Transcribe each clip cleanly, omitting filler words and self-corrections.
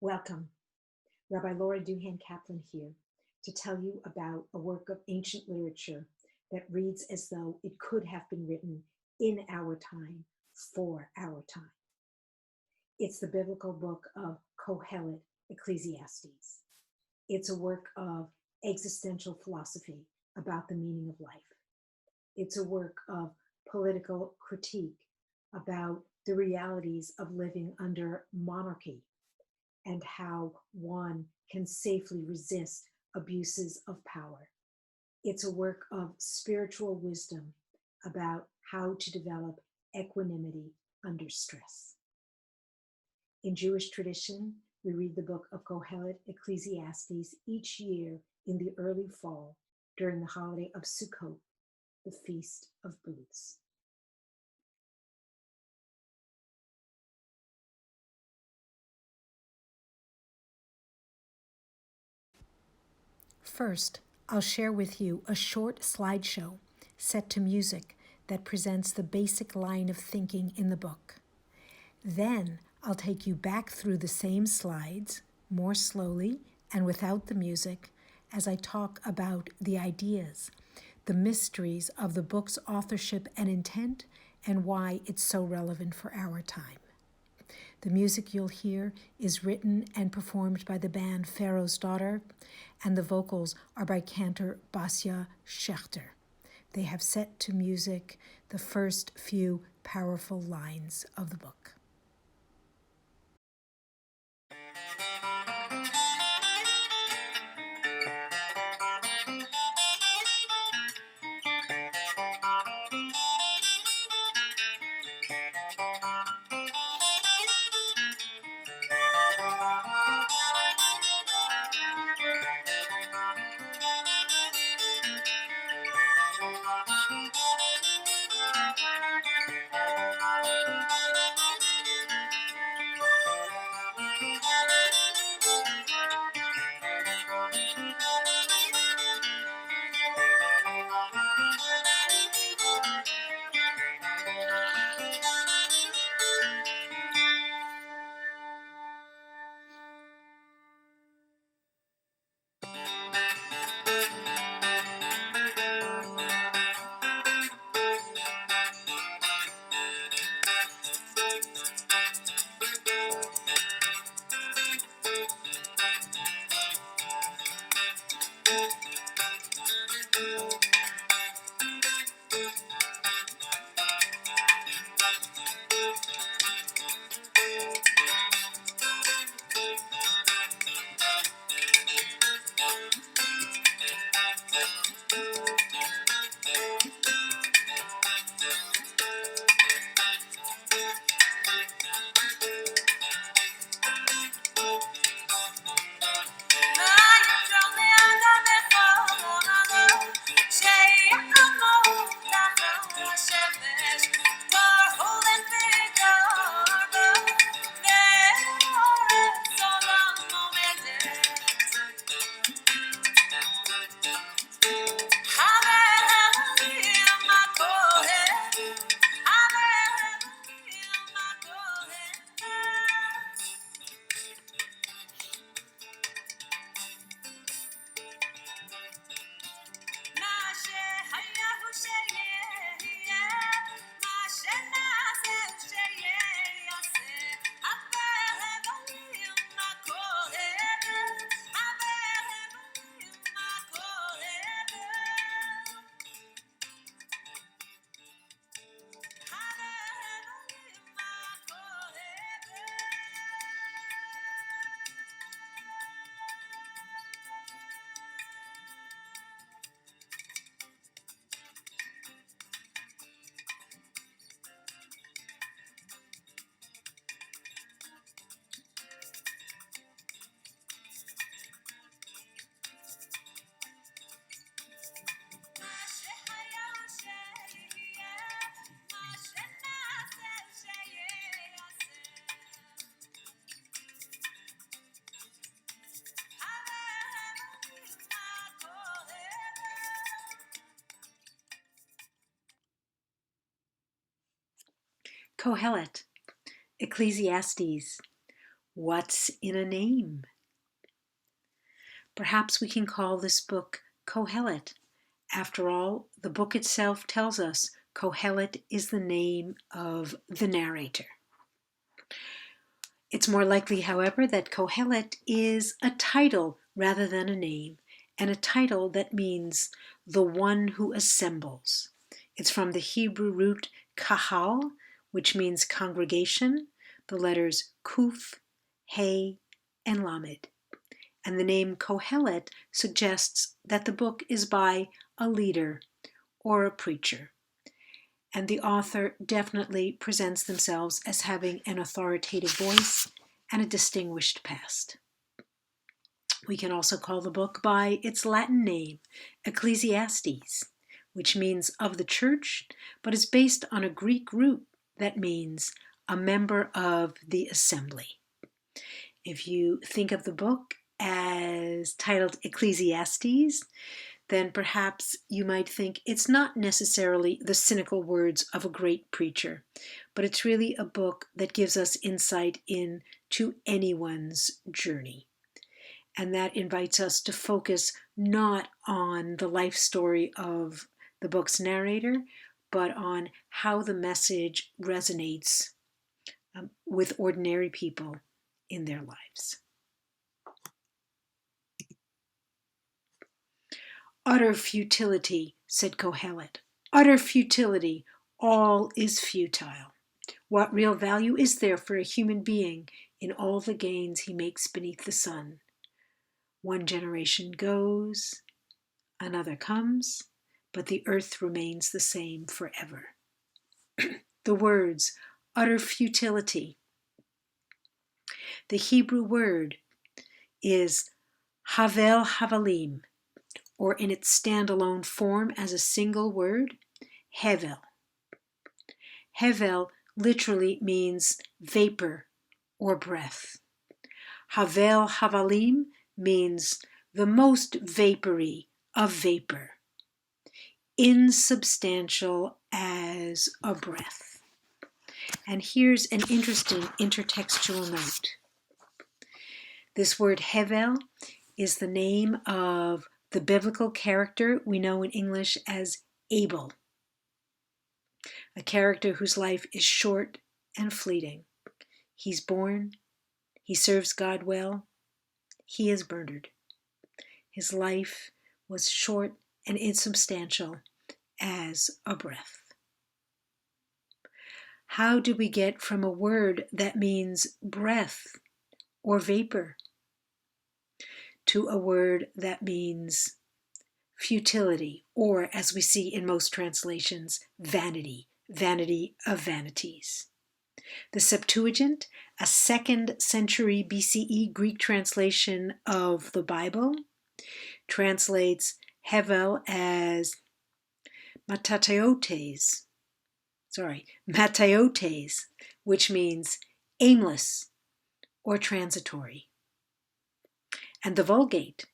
Welcome. Rabbi Duhan-Kaplan here to tell you about a work of ancient literature that reads as though it could have been written in our time, for our time. It's the Biblical Book of Kohelet, Ecclesiastes. It's a work of existential philosophy about the meaning of life. It's a work of political critique about the realities of living under monarchy and how one can safely resist abuses of power. It's a work of spiritual wisdom about how to develop equanimity under stress. In Jewish tradition, we read the book of Kohelet, Ecclesiastes, each year in the early fall during the holiday of Sukkot, the Feast of Booths. First, I'll share with you a short slideshow set to music that presents the basic line of thinking in the book. Then, I'll take you back through the same slides, more slowly and without the music, as I talk about the ideas, the mysteries of the book's authorship and intent, and why it's so relevant for our time. The music you'll hear is written and performed by the band Pharaoh's Daughter, and the vocals are by cantor Basia Schechter. They have set to music the first few powerful lines of the book. Kohelet, Ecclesiastes, What's in a name? Perhaps we can call this book Kohelet. After all, the book itself tells us Kohelet is the name of the narrator. It's more likely, however, that Kohelet is a title rather than a name, and a title that means the one who assembles. It's from the Hebrew root kahal, which means congregation, the letters kuf, he, and lamed. And the name Kohelet suggests that the book is by a leader or a preacher. And the author definitely presents themselves as having an authoritative voice and a distinguished past. We can also call the book by its Latin name, Ecclesiastes, which means of the church, but is based on a Greek root that means a member of the assembly. If you think of the book as titled Ecclesiastes, then perhaps you might think it's not necessarily the cynical words of a great preacher, but it's really a book that gives us insight into anyone's journey. And that invites us to focus not on the life story of the book's narrator, but on how the message resonates with ordinary people in their lives. Utter futility, said Kohelet. Utter futility. All is futile. What real value is there for a human being in all the gains he makes beneath the sun? One generation goes, another comes, but the earth remains the same forever. The words, utter futility. The Hebrew word is havel havalim, or in its standalone form as a single word, hevel. Hevel literally means vapor or breath. Havel havalim means the most vapory of vapor, insubstantial as a breath. And here's an interesting intertextual note. This word hevel is the name of the biblical character we know in English as Abel, a character whose life is short and fleeting. He's born, he serves God well, he is murdered. His life was short and insubstantial as a breath. How do we get from a word that means breath or vapor to a word that means futility, or as we see in most translations, vanity, vanity of vanities? The Septuagint, a 2nd century BCE Greek translation of the Bible, translates hevel as mataiotes, which means aimless or transitory. And the Vulgate,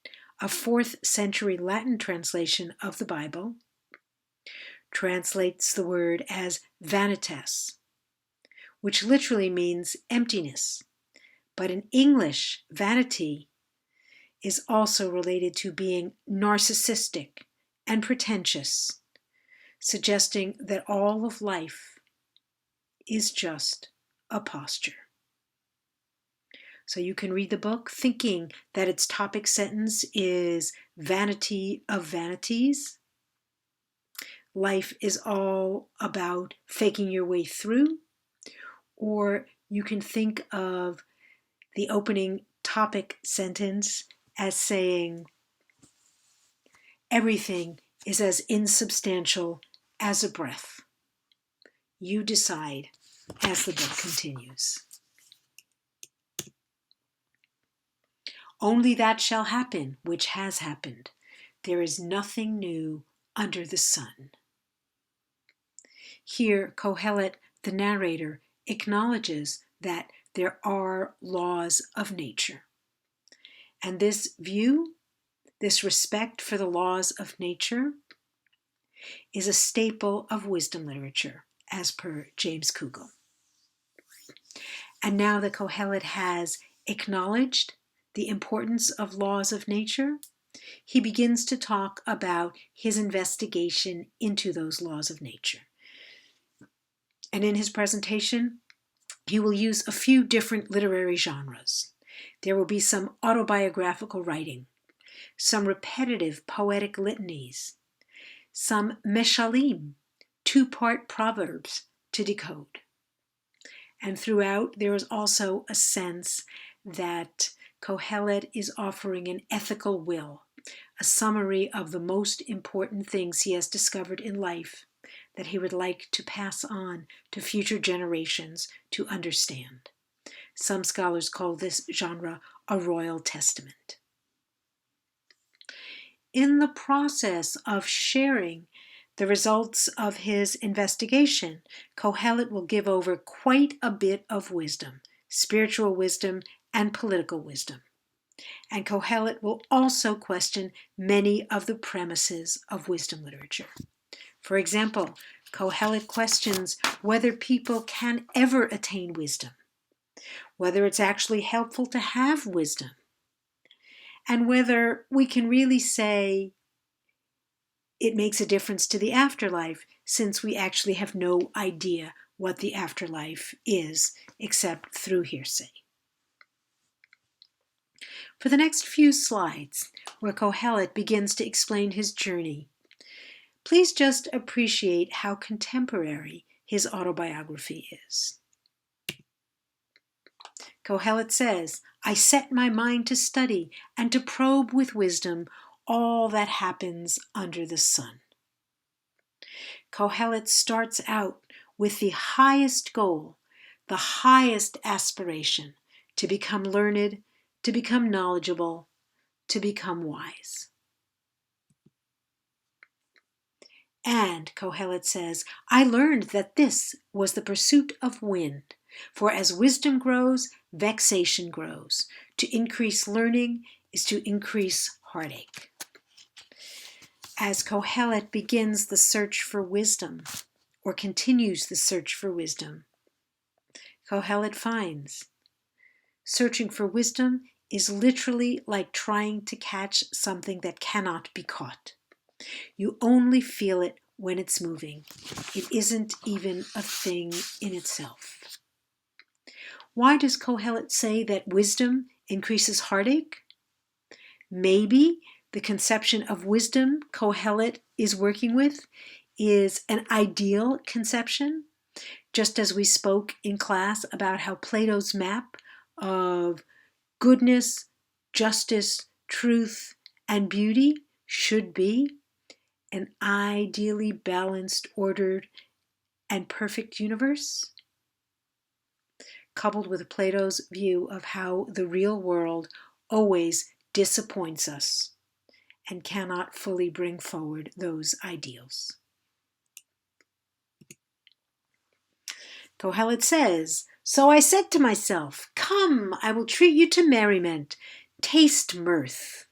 a 4th century Latin translation of the Bible, translates the word as vanitas, which literally means emptiness. But in English, vanity is also related to being narcissistic and pretentious, suggesting that all of life is just a posture. So you can read the book thinking that its topic sentence is vanity of vanities. Life is all about faking your way through. Or you can think of the opening topic sentence as saying, everything is as insubstantial as a breath. You decide as the book continues. Only that shall happen which has happened. There is nothing new under the sun. Here, Kohelet, the narrator, acknowledges that there are laws of nature. And this view, this respect for the laws of nature, is a staple of wisdom literature, as per James Kugel. And now that Kohelet has acknowledged the importance of laws of nature, he begins to talk about his investigation into those laws of nature. And in his presentation, he will use a few different literary genres. There will be some autobiographical writing, some repetitive poetic litanies, some meshalim, two-part proverbs to decode. And throughout, there is also a sense that Kohelet is offering an ethical will, a summary of the most important things he has discovered in life that he would like to pass on to future generations to understand. Some scholars call this genre a royal testament. In the process of sharing the results of his investigation, Kohelet will give over quite a bit of wisdom, spiritual wisdom and political wisdom. And Kohelet will also question many of the premises of wisdom literature. For example, Kohelet questions whether people can ever attain wisdom, whether it's actually helpful to have wisdom, and whether we can really say it makes a difference to the afterlife, since we actually have no idea what the afterlife is except through hearsay. For the next few slides, where Kohelet begins to explain his journey, please just appreciate how contemporary his autobiography is. Kohelet says, "I set my mind to study and to probe with wisdom all that happens under the sun." Kohelet starts out with the highest goal, the highest aspiration, to become learned, to become knowledgeable, to become wise. And, Kohelet says, "I learned that this was the pursuit of wind, for as wisdom grows, vexation grows. To increase learning is to increase heartache." As Kohelet begins the search for wisdom, or continues the search for wisdom, Kohelet finds searching for wisdom is literally like trying to catch something that cannot be caught. You only feel it when it's moving. It isn't even a thing in itself. Why does Kohelet say that wisdom increases heartache? Maybe the conception of wisdom Kohelet is working with is an ideal conception, just as we spoke in class about how Plato's map of goodness, justice, truth, and beauty should be an ideally balanced, ordered, and perfect universe, coupled with Plato's view of how the real world always disappoints us and cannot fully bring forward those ideals. Kohelet says, "So I said to myself, 'Come, I will treat you to merriment. Taste mirth.'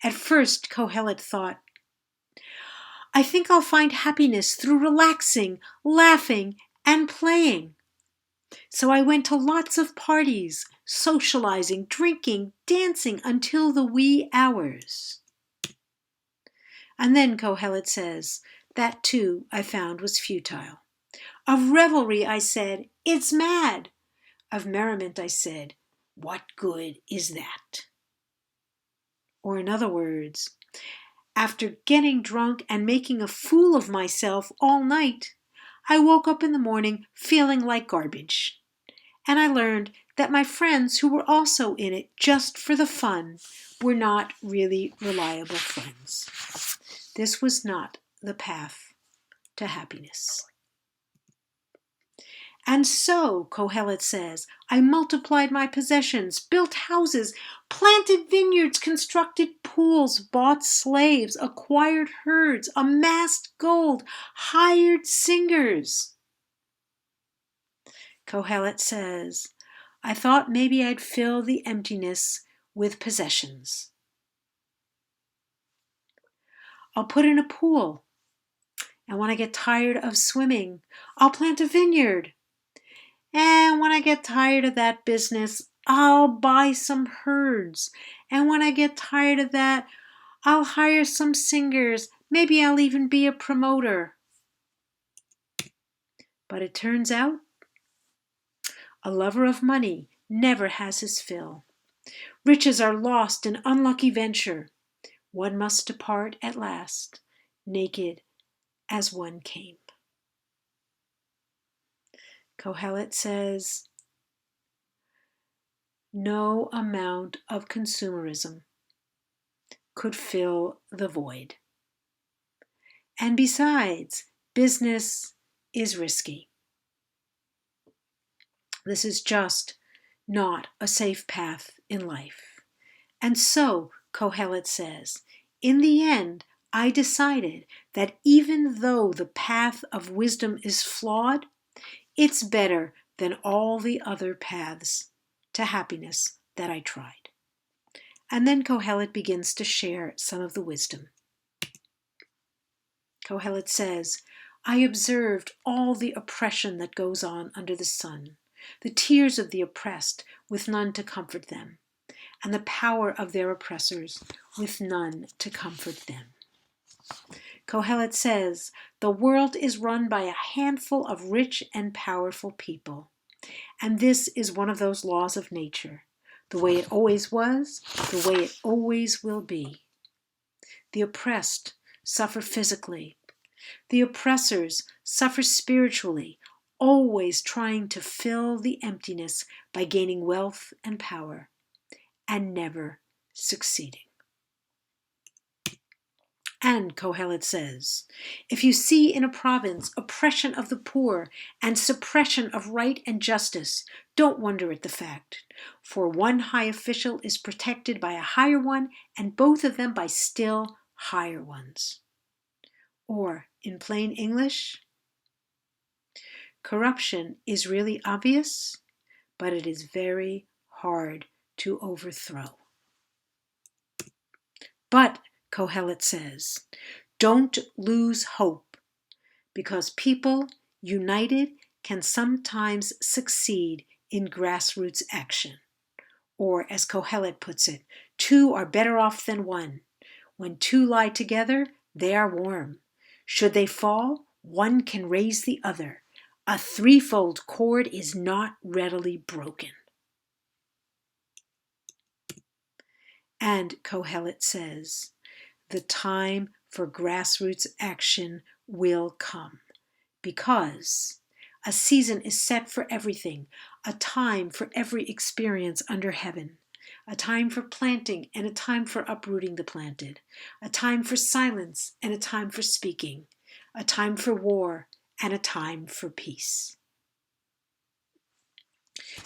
At first, Kohelet thought, 'I think I'll find happiness through relaxing, laughing, and playing.' So I went to lots of parties, socializing, drinking, dancing until the wee hours." And then Kohelet says, "That too I found was futile. Of revelry I said, 'It's mad.' Of merriment I said, 'What good is that?'" Or in other words, after getting drunk and making a fool of myself all night, I woke up in the morning feeling like garbage. And I learned that my friends who were also in it just for the fun were not really reliable friends. This was not the path to happiness. And so, Kohelet says, I multiplied my possessions, built houses, planted vineyards, constructed pools, bought slaves, acquired herds, amassed gold, hired singers. Kohelet says, I thought maybe I'd fill the emptiness with possessions. I'll put in a pool, and when I get tired of swimming, I'll plant a vineyard. And when I get tired of that business, I'll buy some herds. And when I get tired of that, I'll hire some singers. Maybe I'll even be a promoter. But it turns out, a lover of money never has his fill. Riches are lost in unlucky venture. One must depart at last, naked as one came. Kohelet says, no amount of consumerism could fill the void. And besides, business is risky. This is just not a safe path in life. And so, Kohelet says, in the end, I decided that even though the path of wisdom is flawed, it's better than all the other paths to happiness that I tried. And then Kohelet begins to share some of the wisdom. Kohelet says, I observed all the oppression that goes on under the sun, the tears of the oppressed with none to comfort them, and the power of their oppressors with none to comfort them. Kohelet says, the world is run by a handful of rich and powerful people, and this is one of those laws of nature, the way it always was, the way it always will be. The oppressed suffer physically. The oppressors suffer spiritually, always trying to fill the emptiness by gaining wealth and power, and never succeeding. And Kohelet says, if you see in a province oppression of the poor and suppression of right and justice, don't wonder at the fact, for one high official is protected by a higher one, and both of them by still higher ones. Or, in plain English, corruption is really obvious, but it is very hard to overthrow. But, Kohelet says, don't lose hope, because people united can sometimes succeed in grassroots action. Or, as Kohelet puts it, two are better off than one. When two lie together, they are warm. Should they fall, one can raise the other. A threefold cord is not readily broken. And Kohelet says, the time for grassroots action will come, because a season is set for everything, a time for every experience under heaven, a time for planting and a time for uprooting the planted, a time for silence and a time for speaking, a time for war and a time for peace.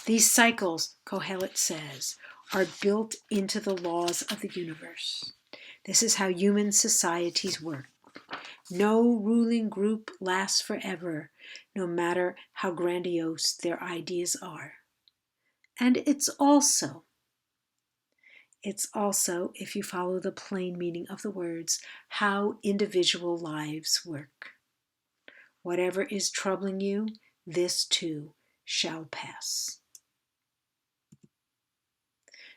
These cycles, Kohelet says, are built into the laws of the universe. This is how human societies work. No ruling group lasts forever, no matter how grandiose their ideas are. And it's also, if you follow the plain meaning of the words, how individual lives work. Whatever is troubling you, this too shall pass.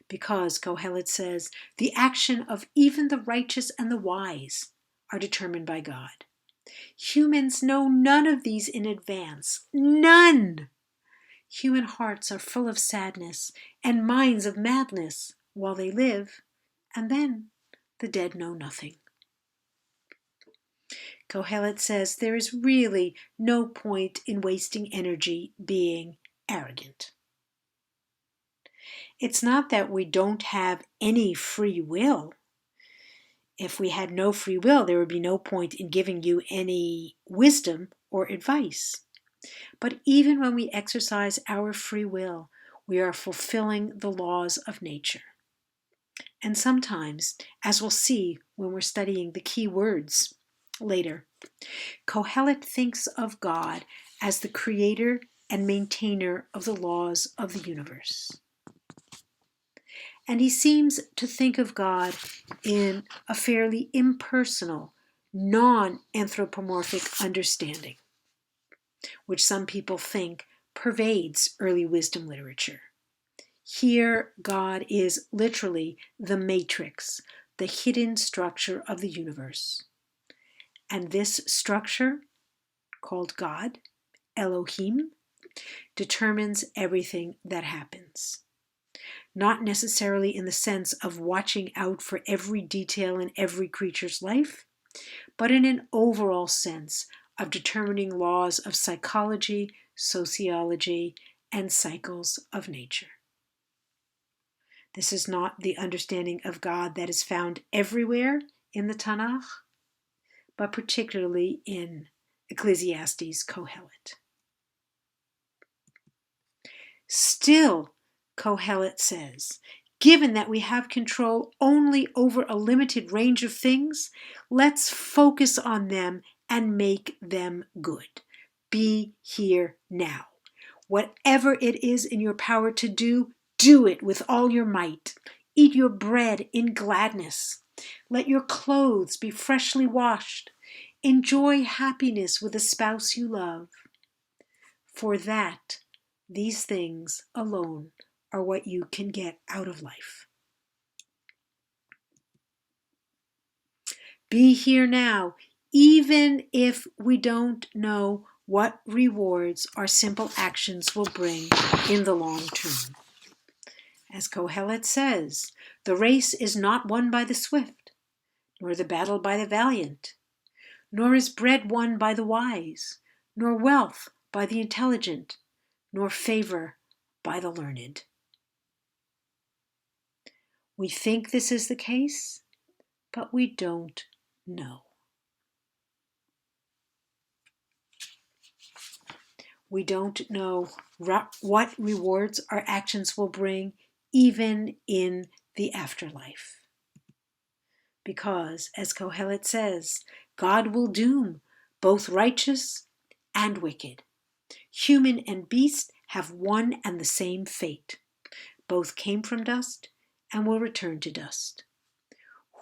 Because, Kohelet says, the action of even the righteous and the wise are determined by God. Humans know none of these in advance. None! Human hearts are full of sadness and minds of madness while they live, and then the dead know nothing. Kohelet says there is really no point in wasting energy being arrogant. It's not that we don't have any free will. If we had no free will, there would be no point in giving you any wisdom or advice. But even when we exercise our free will, we are fulfilling the laws of nature. And sometimes, as we'll see when we're studying the key words later, Kohelet thinks of God as the creator and maintainer of the laws of the universe. And he seems to think of God in a fairly impersonal, non-anthropomorphic understanding, which some people think pervades early wisdom literature. Here, God is literally the matrix, the hidden structure of the universe. And this structure, called God, Elohim, determines everything that happens. Not necessarily in the sense of watching out for every detail in every creature's life, but in an overall sense of determining laws of psychology, sociology, and cycles of nature. This is not the understanding of God that is found everywhere in the Tanakh, but particularly in Ecclesiastes Kohelet. Still, Kohelet says, given that we have control only over a limited range of things, let's focus on them and make them good. Be here now. Whatever it is in your power to do, do it with all your might. Eat your bread in gladness. Let your clothes be freshly washed. Enjoy happiness with a spouse you love. For that, these things alone are what you can get out of life. Be here now, even if we don't know what rewards our simple actions will bring in the long term. As Kohelet says, the race is not won by the swift, nor the battle by the valiant, nor is bread won by the wise, nor wealth by the intelligent, nor favor by the learned. We think this is the case, but we don't know. We don't know what rewards our actions will bring, even in the afterlife. Because, as Kohelet says, God will doom both righteous and wicked. Human and beast have one and the same fate. Both came from dust and will return to dust.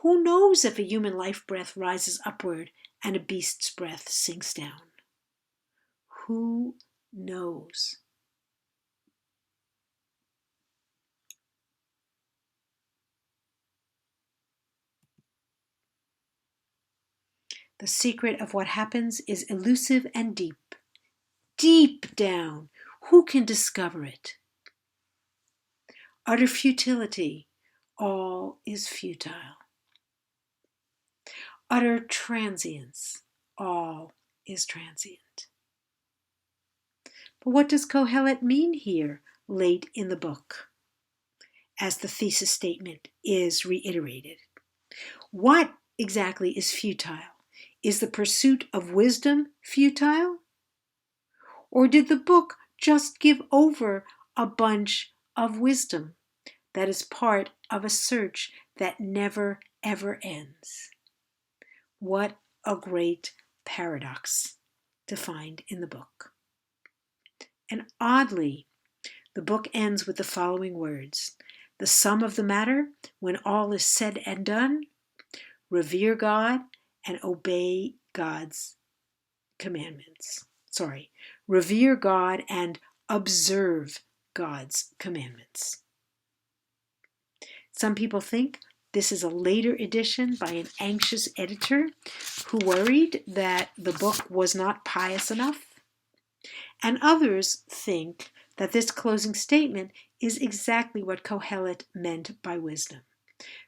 Who knows if a human life breath rises upward and a beast's breath sinks down? Who knows? The secret of what happens is elusive and deep. Deep down, who can discover it? Utter futility, all is futile. Utter transience, all is transient. But what does Kohelet mean here, late in the book, as the thesis statement is reiterated? What exactly is futile? Is the pursuit of wisdom futile? Or did the book just give over a bunch of wisdom that is part of a search that never, ever ends? What a great paradox to find in the book. And oddly, the book ends with the following words: the sum of the matter, when all is said and done, revere God and obey God's commandments. Revere God and observe God's commandments. Some people think this is a later edition by an anxious editor who worried that the book was not pious enough. And others think that this closing statement is exactly what Kohelet meant by wisdom.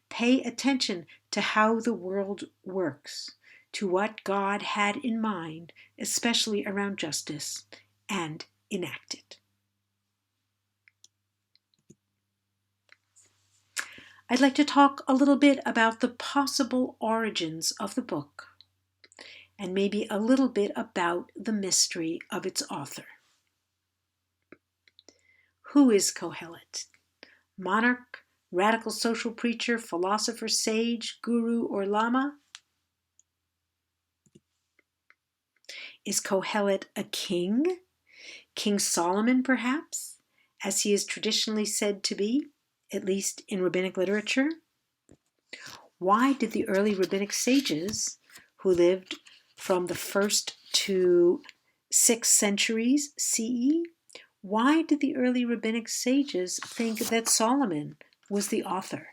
Pay attention to how the world works, to what God had in mind, especially around justice, and enact it. I'd like to talk a little bit about the possible origins of the book, and maybe a little bit about the mystery of its author. Who is Kohelet? Monarch, radical social preacher, philosopher, sage, guru, or lama? Is Kohelet a king? King Solomon, perhaps, as he is traditionally said to be, at least in rabbinic literature? Why did the early rabbinic sages, who lived from the 1st to 6th centuries CE, Why did the early rabbinic sages think that Solomon was the author?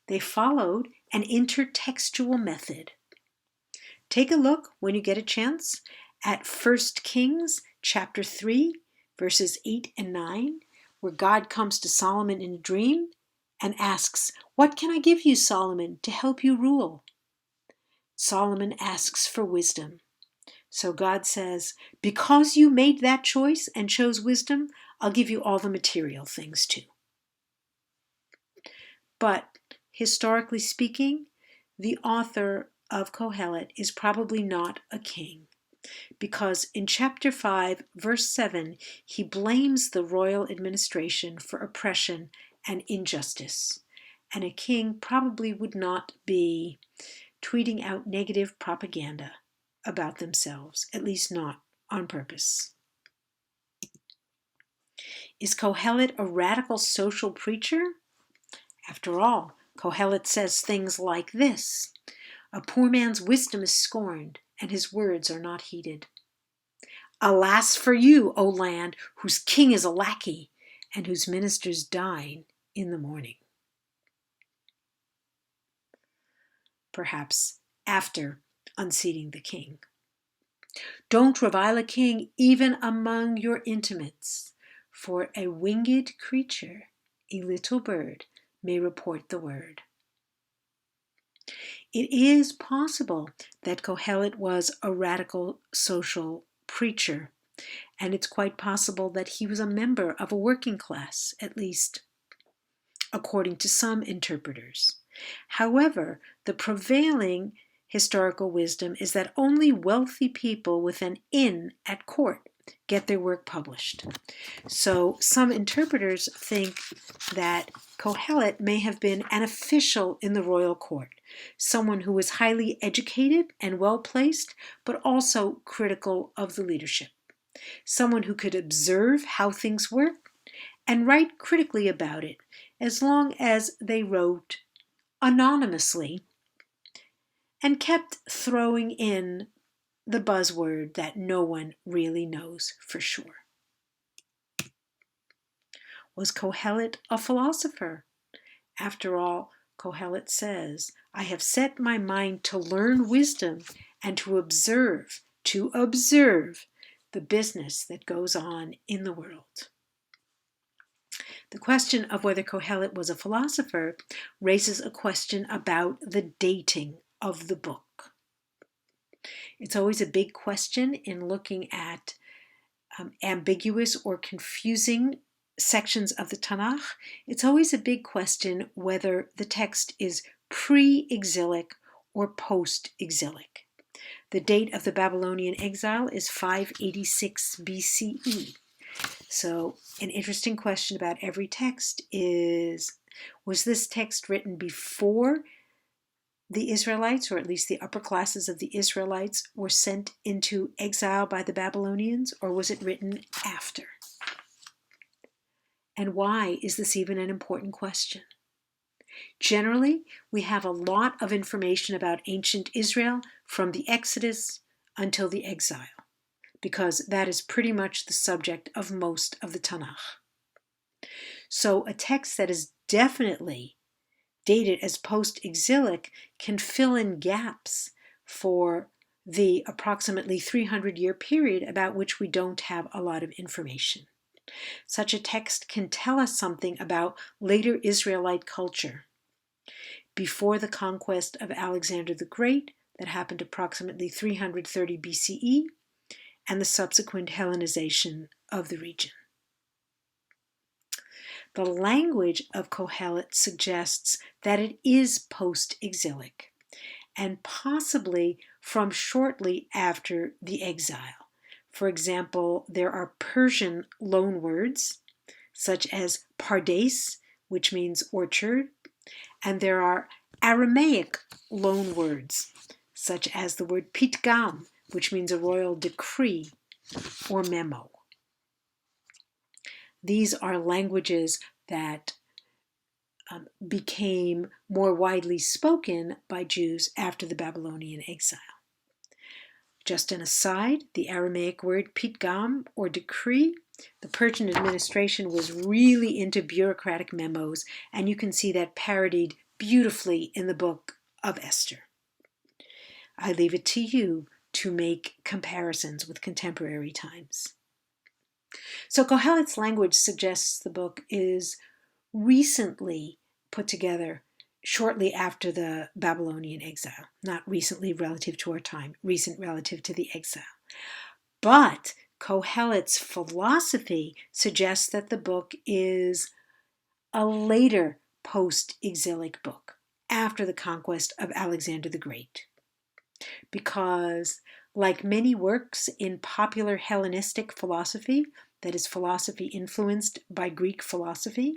They followed an intertextual method. Take a look when you get a chance at 1 Kings chapter 3, verses 8 and 9, where God comes to Solomon in a dream and asks, "What can I give you, Solomon, to help you rule?" Solomon asks for wisdom. So God says, "Because you made that choice and chose wisdom, I'll give you all the material things too." But historically speaking, the author of Kohelet is probably not a king, because in chapter 5, verse 7, he blames the royal administration for oppression and injustice. And a king probably would not be tweeting out negative propaganda about themselves, at least not on purpose. Is Kohelet a radical social preacher? After all, Kohelet says things like this: "A poor man's wisdom is scorned, and his words are not heeded. Alas for you, O land, whose king is a lackey, and whose ministers dine in the morning." Perhaps after unseating the king. Don't revile a king even among your intimates, for a winged creature, a little bird, may report the word. It is possible that Kohelet was a radical social preacher, and it's quite possible that he was a member of a working class, at least according to some interpreters. However, the prevailing historical wisdom is that only wealthy people with an in at court get their work published. So some interpreters think that Kohelet may have been an official in the royal court, someone who was highly educated and well-placed, but also critical of the leadership, someone who could observe how things work and write critically about it, as long as they wrote anonymously and kept throwing in the buzzword that no one really knows for sure. Was Kohelet a philosopher? After all, Kohelet says, "I have set my mind to learn wisdom and to observe the business that goes on in the world." The question of whether Kohelet was a philosopher raises a question about the dating of the book. It's always a big question in looking at ambiguous or confusing sections of the Tanakh. It's always a big question whether the text is pre-exilic or post-exilic. The date of the Babylonian exile is 586 BCE. So an interesting question about every text is, was this text written before the Israelites, or at least the upper classes of the Israelites, were sent into exile by the Babylonians, or was it written after? And why is this even an important question? Generally, we have a lot of information about ancient Israel from the Exodus until the exile, because that is pretty much the subject of most of the Tanakh. So a text that is definitely dated as post-exilic can fill in gaps for the approximately 300-year period about which we don't have a lot of information. Such a text can tell us something about later Israelite culture. Before the conquest of Alexander the Great, that happened approximately 330 BCE, and the subsequent Hellenization of the region. The language of Kohelet suggests that it is post-exilic, and possibly from shortly after the exile. For example, there are Persian loanwords, such as pardes, which means orchard, and there are Aramaic loanwords, such as the word pitgam, which means a royal decree or memo. These are languages that became more widely spoken by Jews after the Babylonian exile. Just an aside, the Aramaic word pitgam, or decree, The Persian administration was really into bureaucratic memos, and you can see that parodied beautifully in the book of Esther. I leave it to you to make comparisons with contemporary times. So Kohelet's language suggests the book is recently put together shortly after the Babylonian exile. Not recently relative to our time, recent relative to the exile. But Kohelet's philosophy suggests that the book is a later post-exilic book, after the conquest of Alexander the Great. Because, like many works in popular Hellenistic philosophy, that is, philosophy influenced by Greek philosophy,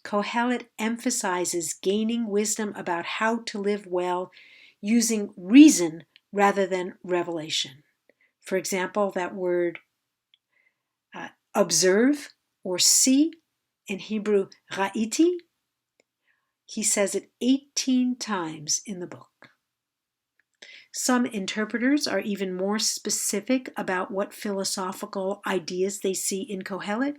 Kohelet emphasizes gaining wisdom about how to live well using reason rather than revelation. For example, that word observe or see, in Hebrew ra'iti, he says it 18 times in the book. Some interpreters are even more specific about what philosophical ideas they see in Kohelet,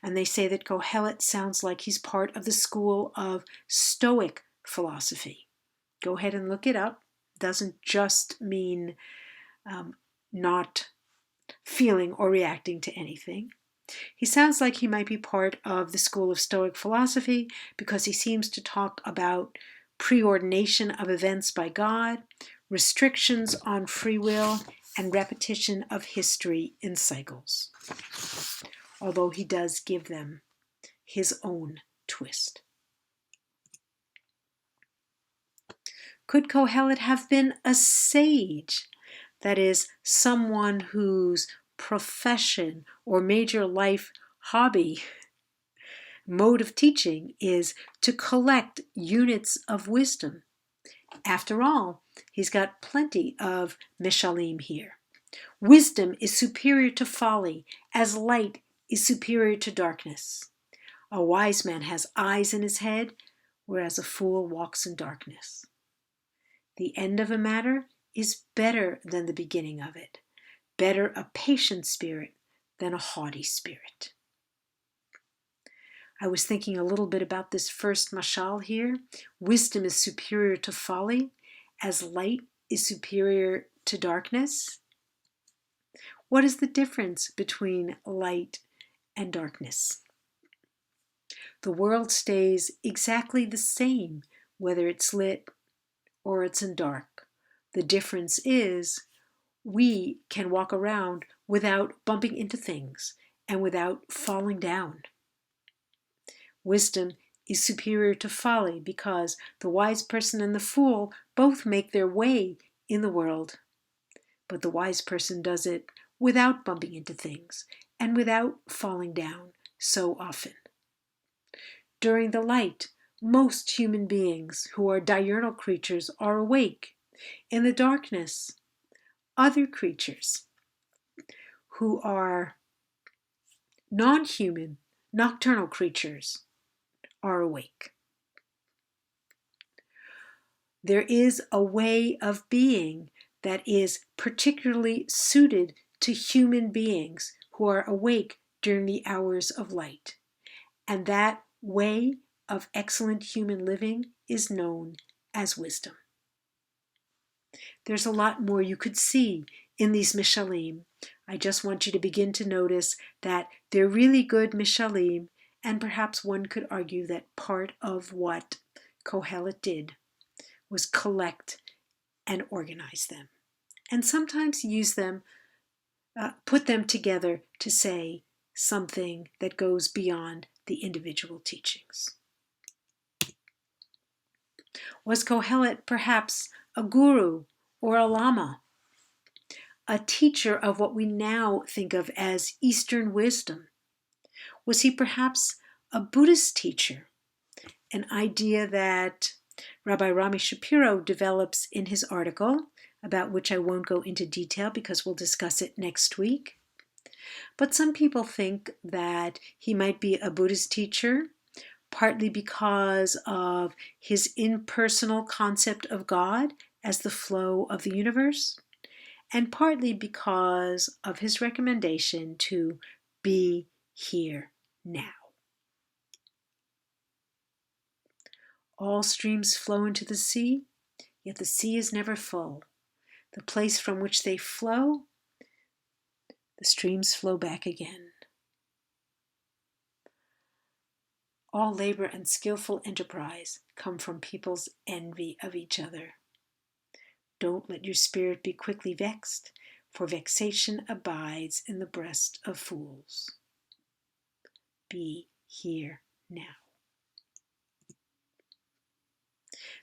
and they say that Kohelet sounds like he's part of the school of Stoic philosophy. Go ahead and look it up. It doesn't just mean not feeling or reacting to anything. He sounds like he might be part of the school of Stoic philosophy because he seems to talk about preordination of events by God, restrictions on free will, and repetition of history in cycles, although he does give them his own twist. Could Kohelet have been a sage? That is, someone whose profession or major life hobby, mode of teaching, is to collect units of wisdom. After all, he's got plenty of mishalim here. Wisdom is superior to folly, as light is superior to darkness. A wise man has eyes in his head, whereas a fool walks in darkness. The end of a matter is better than the beginning of it. Better a patient spirit than a haughty spirit. I was thinking a little bit about this first mashal here. Wisdom is superior to folly, as light is superior to darkness. What is the difference between light and darkness? The world stays exactly the same, whether it's lit or it's in dark. The difference is we can walk around without bumping into things and without falling down. Wisdom is superior to folly because the wise person and the fool both make their way in the world. But the wise person does it without bumping into things and without falling down so often. During the light, most human beings who are diurnal creatures are awake. In the darkness, other creatures who are non-human, nocturnal creatures are awake. There is a way of being that is particularly suited to human beings who are awake during the hours of light. And that way of excellent human living is known as wisdom. There's a lot more you could see in these mishalim. I just want you to begin to notice that they're really good mishalim, and perhaps one could argue that part of what Kohelet did was collect and organize them, and sometimes use them, put them together to say something that goes beyond the individual teachings. Was Kohelet perhaps a guru or a lama, a teacher of what we now think of as Eastern wisdom? Was he perhaps a Buddhist teacher, an idea that Rabbi Rami Shapiro develops in his article, about which I won't go into detail because we'll discuss it next week? But some people think that he might be a Buddhist teacher, partly because of his impersonal concept of God as the flow of the universe, and partly because of his recommendation to Be here now. All streams flow into the sea, yet the sea is never full. The place from which they flow, the streams flow back again. All labor and skillful enterprise come from people's envy of each other. Don't let your spirit be quickly vexed, for vexation abides in the breast of fools. Be here now.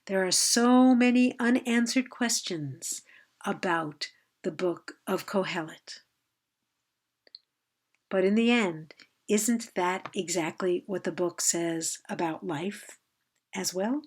There are so many unanswered questions about the Book of Kohelet. But in the end, isn't that exactly what the book says about life as well?